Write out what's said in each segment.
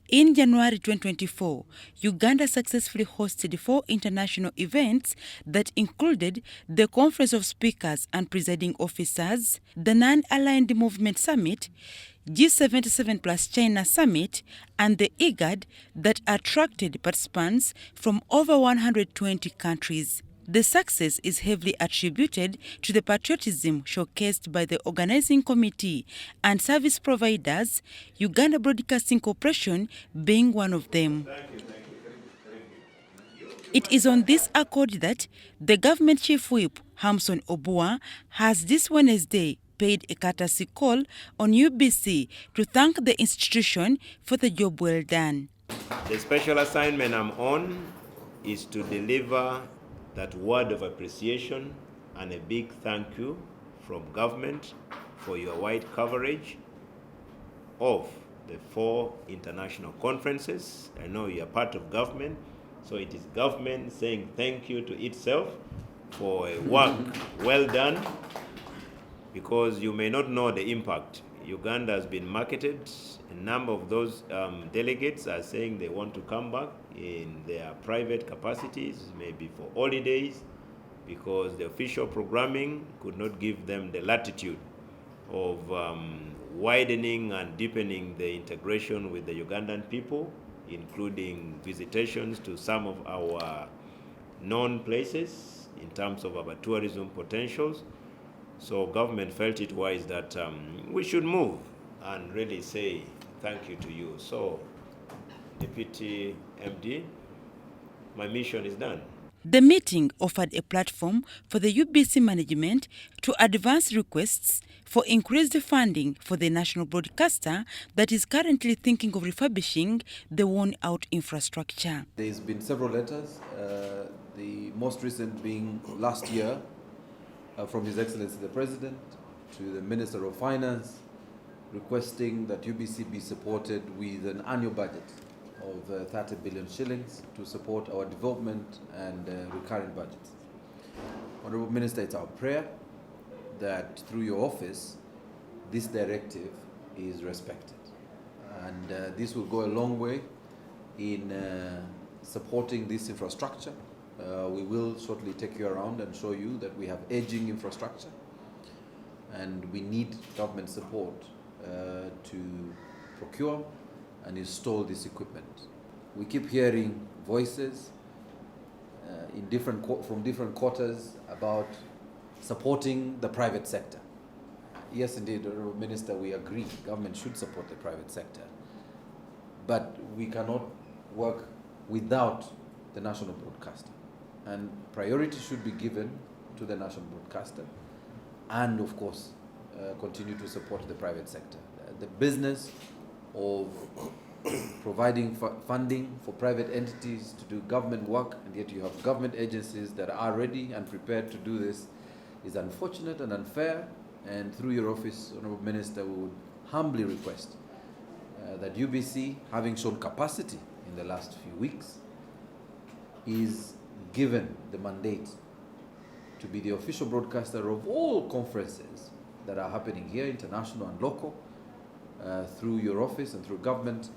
In January 2024, Uganda successfully hosted 4 international events that included the Conference of Speakers and Presiding Officers, the Non-Aligned Movement Summit, G77 plus China Summit, and the IGAD that attracted participants from over 120 countries. The success is heavily attributed to the patriotism showcased by the organizing committee and service providers, Uganda Broadcasting Corporation being one of them. It is on this accord that the Gov't Chief Whip Hamson Obua has this Wednesday paid a courtesy call on UBC to thank the institution for the job well done. The special assignment I'm on is to deliver that word of appreciation and a big thank you from government for your wide coverage of the 4 international conferences. I know you're part of government, so it is government saying thank you to itself for a work well done, because you may not know the impact. Uganda has been marketed. A number of those delegates are saying they want to come back in their private capacities, maybe for holidays, because the official programming could not give them the latitude of widening and deepening the integration with the Ugandan people, including visitations to some of our known places in terms of our tourism potentials. So government felt it wise that we should move and really say thank you to you. So, Deputy MD, my mission is done. The meeting offered a platform for the UBC management to advance requests for increased funding for the national broadcaster that is currently thinking of refurbishing the worn-out infrastructure. There's been several letters, the most recent being last year, from His Excellency the President to the Minister of Finance, requesting that UBC be supported with an annual budget of 30 billion shillings to support our development and recurrent budgets. Honorable Minister, it's our prayer that through your office, this directive is respected. And this will go a long way in supporting this infrastructure. We will shortly take you around and show you that we have aging infrastructure, and we need government support to procure and install this equipment. We keep hearing voices from different quarters about supporting the private sector. Yes, indeed, Honourable Minister, we agree government should support the private sector, but we cannot work without the national broadcaster. And priority should be given to the national broadcaster and, of course, continue to support the private sector. The business of providing funding for private entities to do government work, and yet you have government agencies that are ready and prepared to do this, is unfortunate and unfair. And through your office, Honourable Minister, we would humbly request that UBC, having shown capacity in the last few weeks, is given the mandate to be the official broadcaster of all conferences that are happening here, international and local, through your office and through government,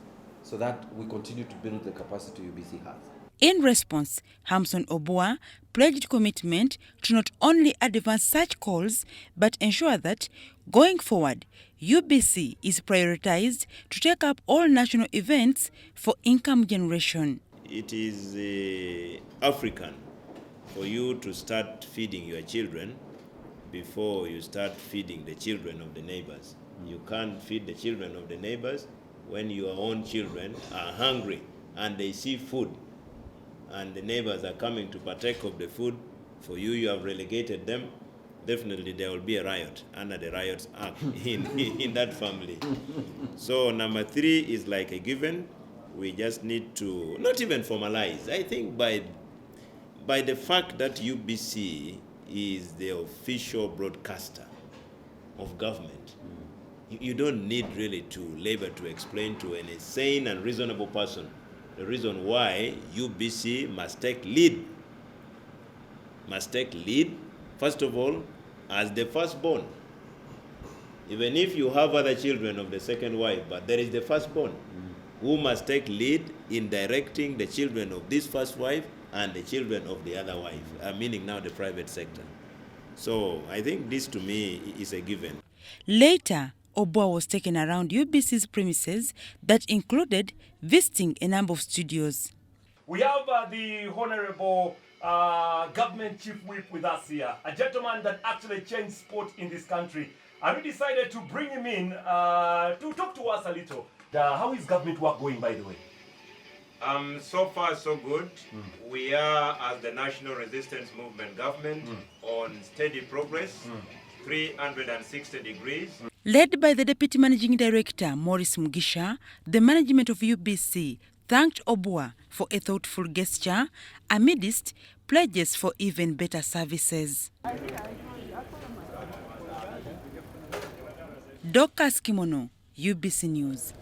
so that we continue to build the capacity UBC has. In response, Hamson Obua pledged commitment to not only advance such calls, but ensure that, going forward, UBC is prioritized to take up all national events for income generation. It is African for you to start feeding your children before you start feeding the children of the neighbors. You can't feed the children of the neighbors when your own children are hungry and they see food and the neighbors are coming to partake of the food. For you, you have relegated them. Definitely there will be a riot under the Riots Act in that family. So number 3 is like a given. We just need to not even formalize. I think by the fact that UBC is the official broadcaster of government, you don't need really to labor to explain to any sane and reasonable person the reason why UBC must take lead. Must take lead, first of all, as the firstborn. Even if you have other children of the second wife, but there is the firstborn. who must take lead in directing the children of this first wife and the children of the other wife, meaning now the private sector. So I think this to me is a given. Later, Obua was taken around UBC's premises that included visiting a number of studios. We have the Honorable Government Chief Whip with us here, a gentleman that actually changed sport in this country. And we decided to bring him in to talk to us a little. How is government work going, by the way? So far, so good. We are, as the National Resistance Movement government, on steady progress, 360 degrees. Led by the Deputy Managing Director, Maurice Mugisha, the management of UBC thanked Obua for a thoughtful gesture amidst pledges for even better services. Dorcas Kimono, UBC News.